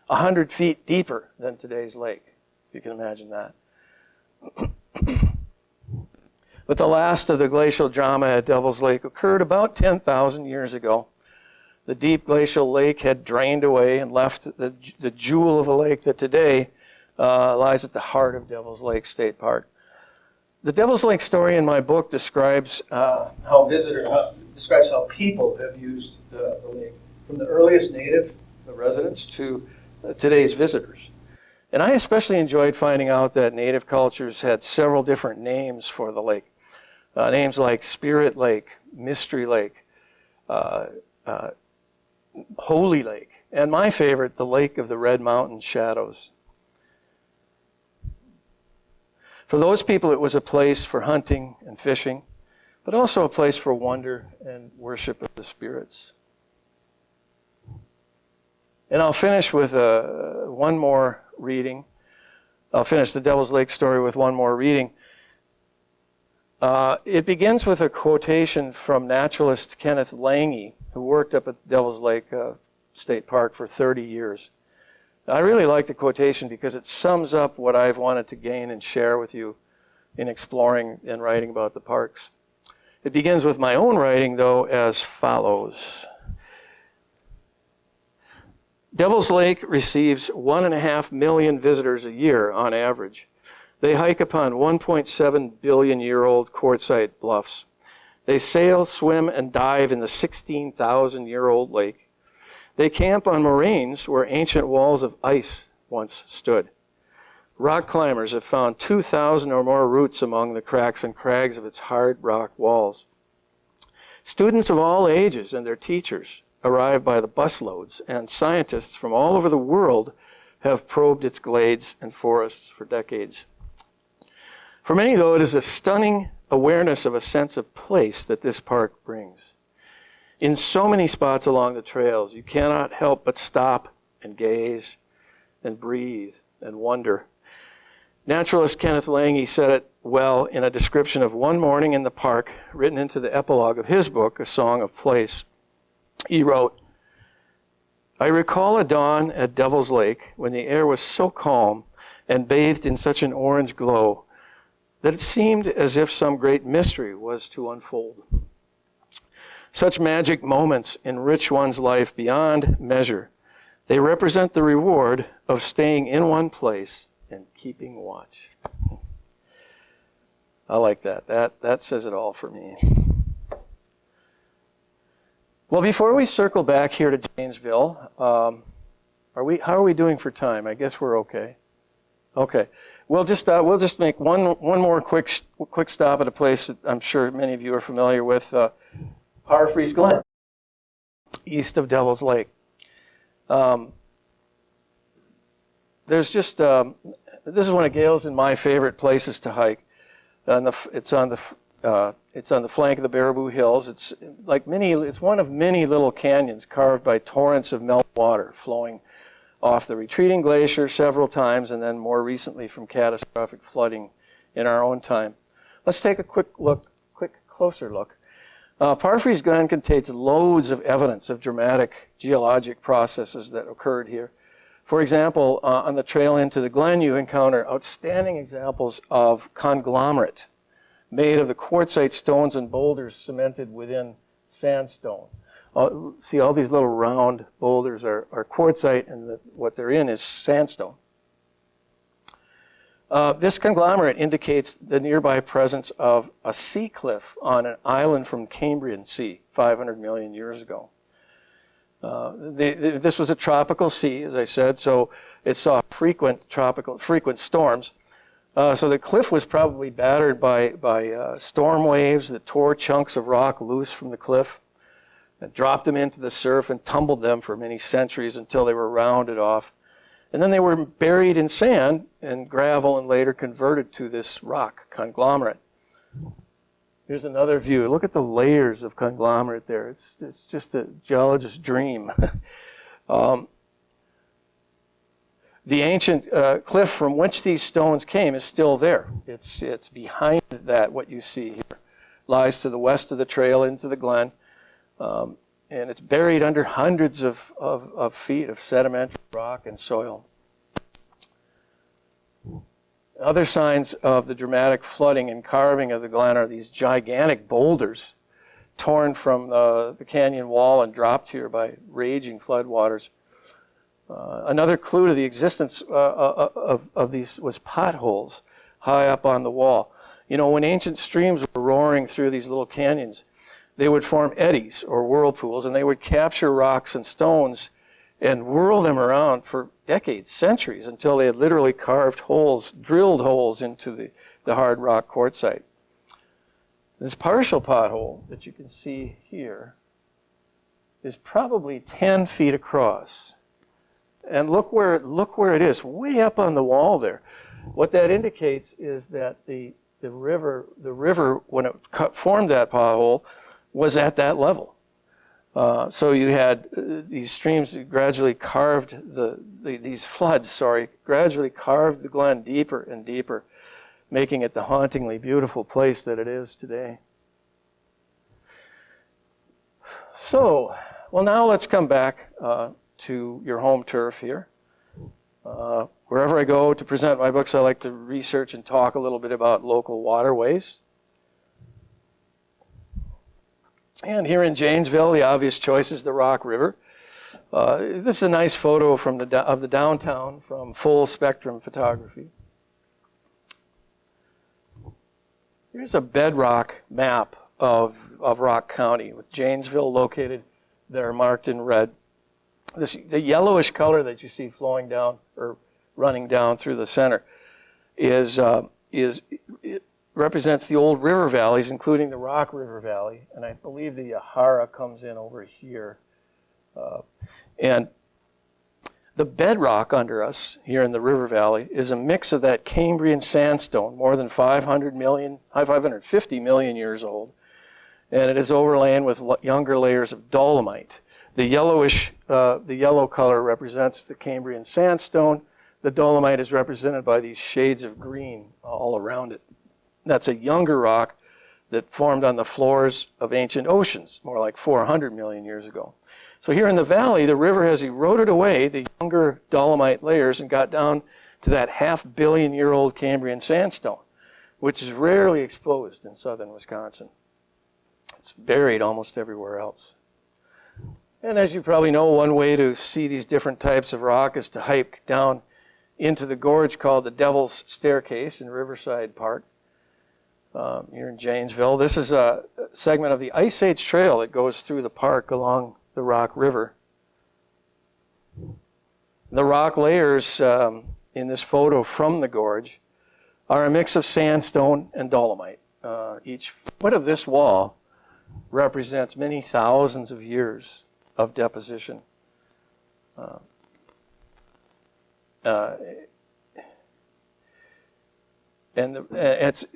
[SPEAKER 2] 100 feet deeper than today's lake, if you can imagine that. But the last of the glacial drama at Devil's Lake occurred about 10,000 years ago. The deep glacial lake had drained away and left the jewel of a lake that today lies at the heart of Devil's Lake State Park. The Devil's Lake story in my book describes how people have used the lake, from the earliest native, the residents, to today's visitors. And I especially enjoyed finding out that native cultures had several different names for the lake. Names like Spirit Lake, Mystery Lake, Holy Lake, and my favorite, the Lake of the Red Mountain Shadows. For those people, it was a place for hunting and fishing, but also a place for wonder and worship of the spirits. And I'll finish with one more reading. I'll finish the Devil's Lake story with one more reading. It begins with a quotation from naturalist Kenneth Lange, who worked up at Devil's Lake State Park for 30 years. I really like the quotation because it sums up what I've wanted to gain and share with you in exploring and writing about the parks. It begins with my own writing, though, as follows. Devil's Lake receives 1.5 million visitors a year on average. They hike upon 1.7 billion-year-old quartzite bluffs. They sail, swim, and dive in the 16,000-year-old lake. They camp on moraines where ancient walls of ice once stood. Rock climbers have found 2,000 or more roots among the cracks and crags of its hard rock walls. Students of all ages and their teachers arrive by the busloads, and scientists from all over the world have probed its glades and forests for decades. For many, though, it is a stunning awareness of a sense of place that this park brings. In so many spots along the trails, you cannot help but stop and gaze and breathe and wonder. Naturalist Kenneth Lange said it well in a description of one morning in the park, written into the epilogue of his book, A Song of Place. He wrote, "I recall a dawn at Devil's Lake when the air was so calm and bathed in such an orange glow that it seemed as if some great mystery was to unfold. Such magic moments enrich one's life beyond measure. They represent the reward of staying in one place and keeping watch." I like that. That says it all for me. Well, before we circle back here to Janesville, how are we doing for time? I guess we're okay. Okay. We'll just make one more quick stop at a place that I'm sure many of you are familiar with, Parfrey's Glen, east of Devil's Lake. There's just this is one of Gail's and my favorite places to hike. It's on the flank of the Baraboo Hills. It's one of many little canyons carved by torrents of melted water flowing off the retreating glacier several times, and then more recently from catastrophic flooding in our own time. Let's take a quick closer look. Parfrey's Glen contains loads of evidence of dramatic geologic processes that occurred here. For example, on the trail into the Glen, you encounter outstanding examples of conglomerate made of the quartzite stones and boulders cemented within sandstone. See, all these little round boulders are quartzite, and what they're in is sandstone. This conglomerate indicates the nearby presence of a sea cliff on an island from Cambrian Sea 500 million years ago. This was a tropical sea, as I said, so it saw frequent storms. So the cliff was probably battered by storm waves that tore chunks of rock loose from the cliff and dropped them into the surf and tumbled them for many centuries until they were rounded off. And then they were buried in sand and gravel and later converted to this rock conglomerate. Here's another view. Look at the layers of conglomerate there. It's just a geologist's dream. The ancient cliff from which these stones came is still there. It's behind that, what you see here. Lies to the west of the trail into the Glen. And it's buried under hundreds of feet of sedimentary rock and soil. Other signs of the dramatic flooding and carving of the Glen are these gigantic boulders torn from the canyon wall and dropped here by raging floodwaters. Another clue to the existence of these was potholes high up on the wall. You know, when ancient streams were roaring through these little canyons, they would form eddies or whirlpools, and they would capture rocks and stones and whirl them around for decades, centuries, until they had literally drilled holes into the hard rock quartzite. This partial pothole that you can see here is probably 10 feet across. And look where it is, way up on the wall there. What that indicates is that the river, when it formed that pothole, was at that level. So you had these streams that gradually carved these floods gradually carved the Glen deeper and deeper, making it the hauntingly beautiful place that it is today. So, well, now let's come back to your home turf here. Wherever I go to present my books, I like to research and talk a little bit about local waterways. And here in Janesville, the obvious choice is the Rock River. This is a nice photo of the downtown from Full Spectrum Photography. Here's a bedrock map of Rock County with Janesville located there, marked in red. The yellowish color that you see flowing down or running down through the center is represents the old river valleys, including the Rock River Valley, and I believe the Yahara comes in over here. And the bedrock under us here in the river valley is a mix of that Cambrian sandstone, more than 550 million years old, and it is overlain with younger layers of dolomite. The yellow color represents the Cambrian sandstone. The dolomite is represented by these shades of green all around it. That's a younger rock that formed on the floors of ancient oceans, more like 400 million years ago. So here in the valley, the river has eroded away the younger dolomite layers and got down to that 500 million year old Cambrian sandstone, which is rarely exposed in southern Wisconsin. It's buried almost everywhere else. And as you probably know, one way to see these different types of rock is to hike down into the gorge called the Devil's Staircase in Riverside Park here in Janesville. This is a segment of the Ice Age Trail that goes through the park along the Rock River. The rock layers in this photo from the gorge are a mix of sandstone and dolomite. Each foot of this wall represents many thousands of years of deposition. And it's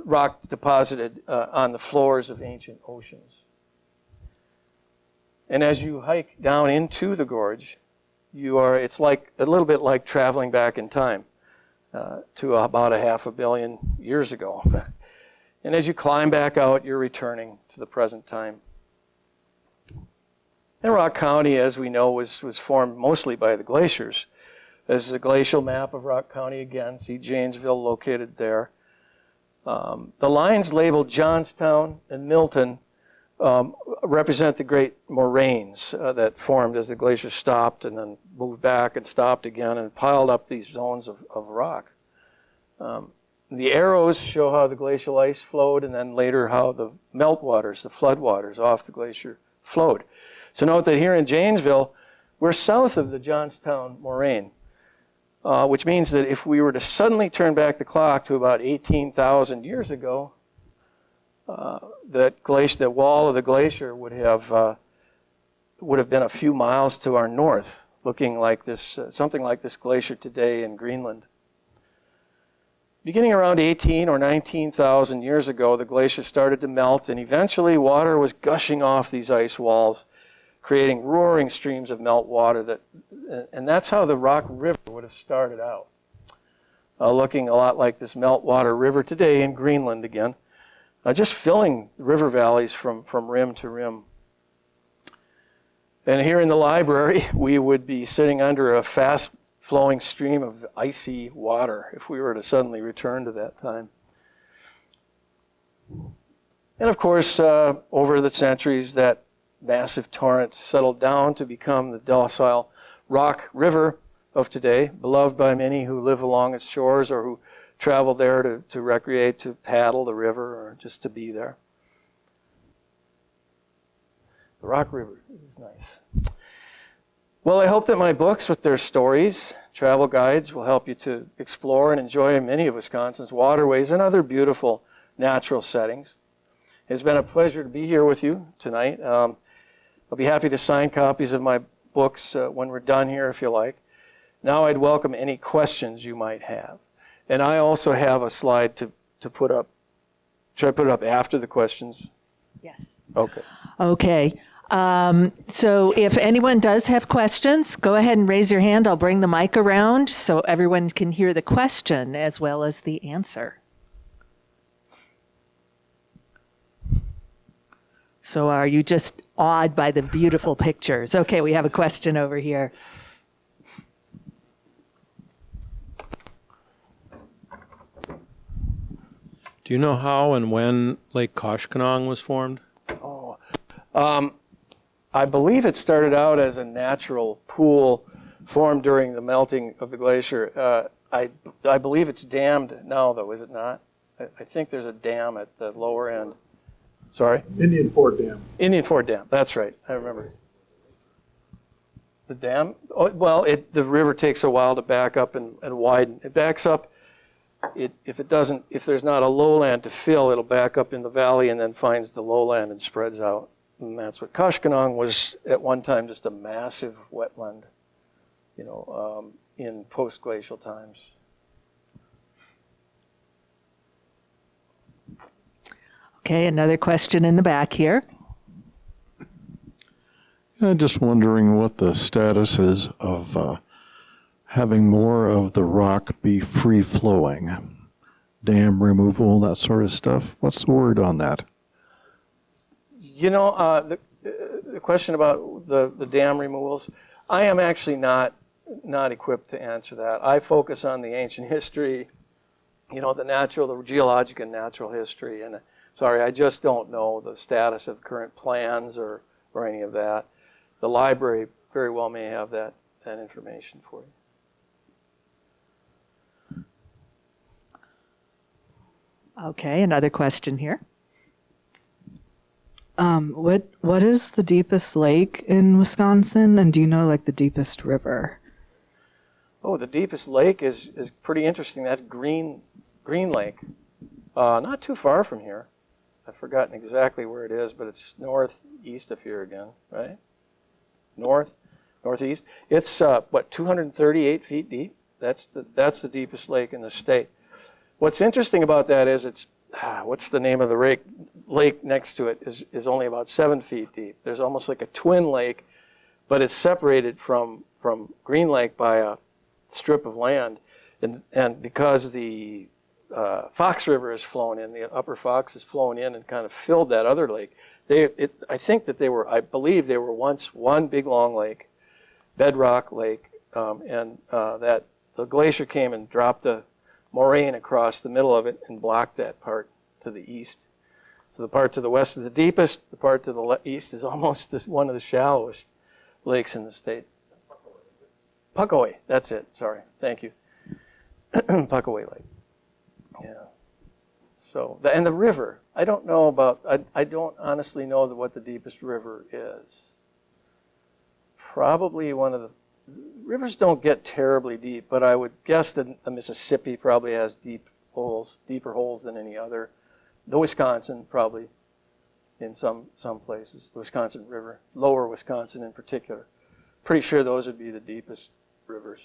[SPEAKER 2] rock deposited on the floors of ancient oceans. And as you hike down into the gorge, it's like a little bit like traveling back in time to about 500 million years ago. And as you climb back out, you're returning to the present time. And Rock County, as we know, was formed mostly by the glaciers. This is a glacial map of Rock County again. See Janesville located there. The lines labeled Johnstown and Milton represent the great moraines that formed as the glacier stopped and then moved back and stopped again and piled up these zones of rock. The arrows show how the glacial ice flowed and then later how the meltwaters, the floodwaters off the glacier flowed. So note that here in Janesville, we're south of the Johnstown moraine, which means that if we were to suddenly turn back the clock to about 18,000 years ago, that wall of the glacier would have been a few miles to our north, looking like this, something like this glacier today in Greenland. Beginning around 18 or 19,000 years ago, the glacier started to melt, and eventually water was gushing off these ice walls, creating roaring streams of meltwater. And that's how the Rock River would have started out, looking a lot like this meltwater river today in Greenland again, just filling the river valleys from rim to rim. And here in the library, we would be sitting under a fast-flowing stream of icy water if we were to suddenly return to that time. And of course, over the centuries, that massive torrent settled down to become the docile Rock River of today, beloved by many who live along its shores or who travel there to recreate, to paddle the river, or just to be there. The Rock River is nice. Well, I hope that my books with their stories, travel guides, will help you to explore and enjoy many of Wisconsin's waterways and other beautiful natural settings. It's been a pleasure to be here with you tonight. I'll be happy to sign copies of my books when we're done here if you like. Now I'd welcome any questions you might have. And I also have a slide to put up. Should I put it up after the questions?
[SPEAKER 1] Yes.
[SPEAKER 2] Okay.
[SPEAKER 1] Okay. So if anyone does have questions, go ahead and raise your hand. I'll bring the mic around so everyone can hear the question as well as the answer. So are you just awed by the beautiful pictures? Okay, we have a question over here.
[SPEAKER 3] Do you know how and when Lake Koshkonong was formed?
[SPEAKER 2] I believe it started out as a natural pool formed during the melting of the glacier. I believe it's dammed now, though, is it not? I think there's a dam at the lower end. Sorry?
[SPEAKER 4] Indian Ford Dam.
[SPEAKER 2] Indian Ford Dam, that's right, I remember. The dam? Oh, well, the river takes a while to back up and widen. It backs up if there's not a lowland to fill, it'll back up in the valley and then finds the lowland and spreads out. And that's what Koshkonong was at one time, just a massive wetland, in post-glacial times.
[SPEAKER 1] Okay, another question in the back here.
[SPEAKER 4] Just wondering what the status is of having more of the rock be free-flowing, dam removal, that sort of stuff. What's the word on that?
[SPEAKER 2] The question about the dam removals, I am actually not equipped to answer that. I focus on the ancient history, the geologic and natural history, and sorry, I just don't know the status of current plans or any of that. The library very well may have that information for you.
[SPEAKER 1] Okay, another question here.
[SPEAKER 5] What is the deepest lake in Wisconsin, and do you know the deepest river?
[SPEAKER 2] Oh, the deepest lake is pretty interesting. That's Green Lake, not too far from here. I've forgotten exactly where it is, but it's northeast of here again, right? Northeast. It's 238 feet deep. That's the deepest lake in the state. What's interesting about that is what's the name of the lake next to it is only about 7 feet deep. There's almost like a twin lake, but it's separated from Green Lake by a strip of land, and because the Fox River has flown in, the Upper Fox has flown in and kind of filled that other lake. I believe they were once one big long lake, bedrock lake, and that the glacier came and dropped the moraine across the middle of it and blocked that part to the east. So the part to the west is the deepest. The part to the east is almost one of the shallowest lakes in the state. Puckaway, that's it. Sorry, thank you. Puckaway Lake. Yeah. So and the river. I don't know about. I don't honestly know what the deepest river is. Probably one of the rivers don't get terribly deep, but I would guess that the Mississippi probably has deeper holes than any other. The Wisconsin probably, in some places, the Wisconsin River, lower Wisconsin in particular. Pretty sure those would be the deepest rivers.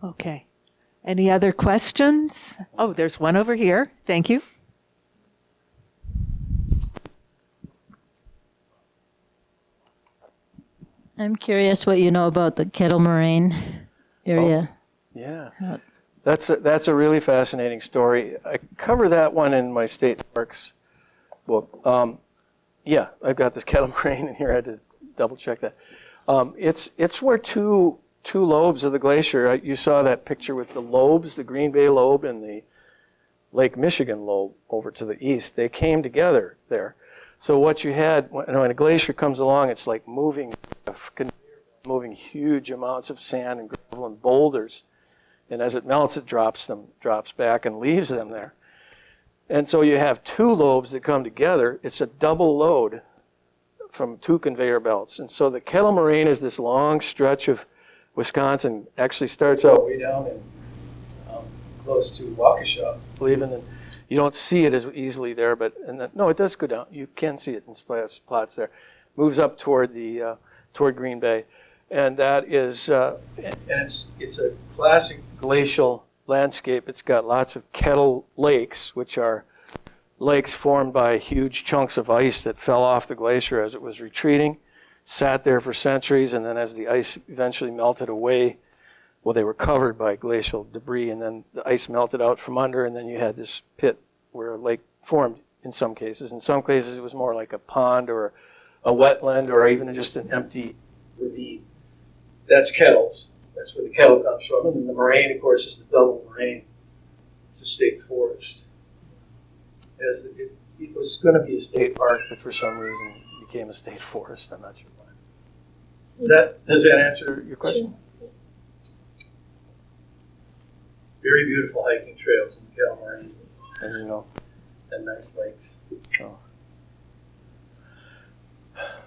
[SPEAKER 1] Okay. Any other questions? Oh, there's one over here. Thank you.
[SPEAKER 6] I'm curious what you know about the Kettle Moraine area.
[SPEAKER 2] Oh, yeah. That's a really fascinating story. I cover that one in my state parks book. Yeah, I've got this Kettle Moraine in here. I had to double check that. It's where two lobes of the glacier. You saw that picture with the lobes, the Green Bay lobe and the Lake Michigan lobe over to the east. They came together there. So what you had when a glacier comes along, it's like moving huge amounts of sand and gravel and boulders. And as it melts, it drops back and leaves them there. And so you have two lobes that come together. It's a double load from two conveyor belts. And so the Kettle Moraine is this long stretch of Wisconsin, actually starts out way down in close to Waukesha, I believe. And then you don't see it as easily there, no, it does go down. You can see it in plots there. Moves up toward Green Bay. And that is, it's a classic glacial landscape. It's got lots of kettle lakes, which are lakes formed by huge chunks of ice that fell off the glacier as it was retreating, sat there for centuries, and then as the ice eventually melted away, well, they were covered by glacial debris, and then the ice melted out from under, and then you had this pit where a lake formed in some cases. In some cases, it was more like a pond or a wetland or even just an empty ravine. That's kettles. That's where the kettle comes from. And then the moraine, of course, is the double moraine. It's a state forest. It was going to be a state park, but for some reason it became a state forest. I'm not sure why. Does that answer your question? Very beautiful hiking trails in the Kettle Moraine, as you know, and nice lakes. So.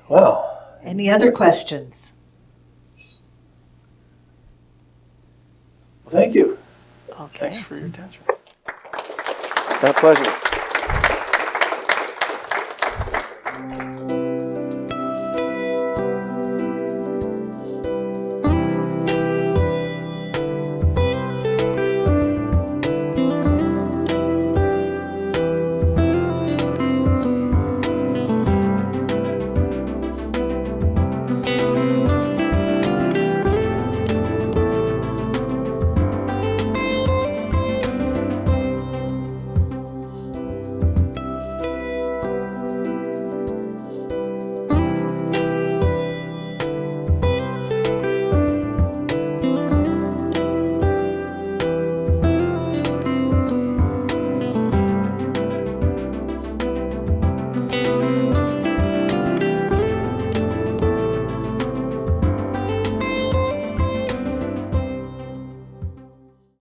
[SPEAKER 2] Well.
[SPEAKER 1] Any other questions?
[SPEAKER 2] Thank you.
[SPEAKER 1] Okay.
[SPEAKER 2] Thanks for your attention. It's my pleasure.